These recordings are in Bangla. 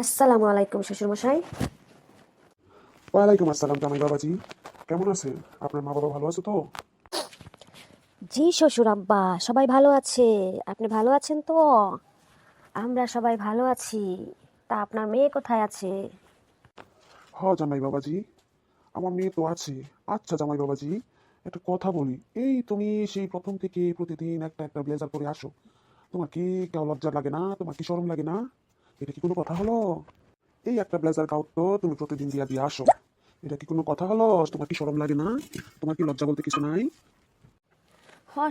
আসসালামু আলাইকুম শ্বশুরমশাই। ওয়ালাইকুম আসসালাম জামাই বাবাজি। কেমন আছেন? আপনার মা বাবা ভালো আছে তো? জি শ্বশুর আব্বা, সবাই ভালো আছে। আপনি ভালো আছেন তো? আমরা সবাই ভালো আছি। তা আপনার মেয়ে কোথায় আছে? জামাই বাবাজি, আমার মেয়ে তো আছে। আচ্ছা জামাই বাবাজি, একটা কথা বলি। এই তুমি সেই প্রথম থেকে প্রতিদিন একটা একটা ব্লেজার পরে আসো। তোমার কি কেউ লজ্জা লাগে না? তোমার কি শরম লাগে না? এটা কি কোনো কথা হলো? এই একটা ব্লেজার কাউট তো তুমি প্রতিদিন দিয়া দিয়ে আসো। এটা কি কোনো কথা হলো? তোমার কি শরম লাগে না? তোমার কি লজ্জা বলতে কিছু নাই?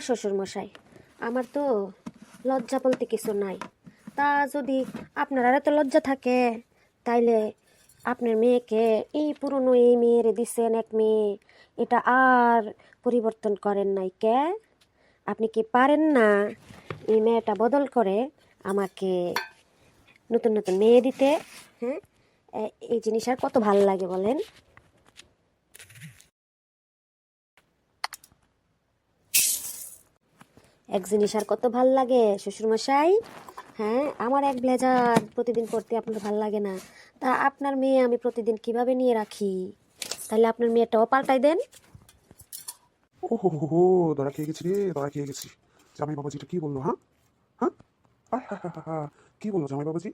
শ্বশুরমশাই, আমার তো লজ্জা বলতে কিছু নাই। তা যদি আপনার আর এত লজ্জা থাকে, তাইলে আপনার মেয়েকে এই পুরনো এই মেয়েরে দিছেন এক মেয়ে, এটা আর পরিবর্তন করেন নাই কে? আপনি কি পারেন না এই মেয়েটা বদল করে আমাকে নতুন নতুন মেয়ে দিতে? হ্যাঁ, এই জিনিস আর কত ভালো লাগে বলেন। এক জিনিস আর কত ভাল লাগে শ্বশুরমশাই। হ্যাঁ, আমার এক ব্লেজার প্রতিদিন পরতে আপনার ভাল লাগে না, তা আপনার মেয়ে আমি প্রতিদিন কিভাবে নিয়ে রাখি? তাহলে আপনার মেয়েটাও পাল্টাই দেন। ও হো হো হো, ধরা খেয়ে গেছি রে, ধরা খেয়ে গেছি। জামাই বাবাজি এটা কি বললো? হ্যাঁ হ্যাঁ, আহ হা হা হা হা, কি বললো জামাই বাবাজি?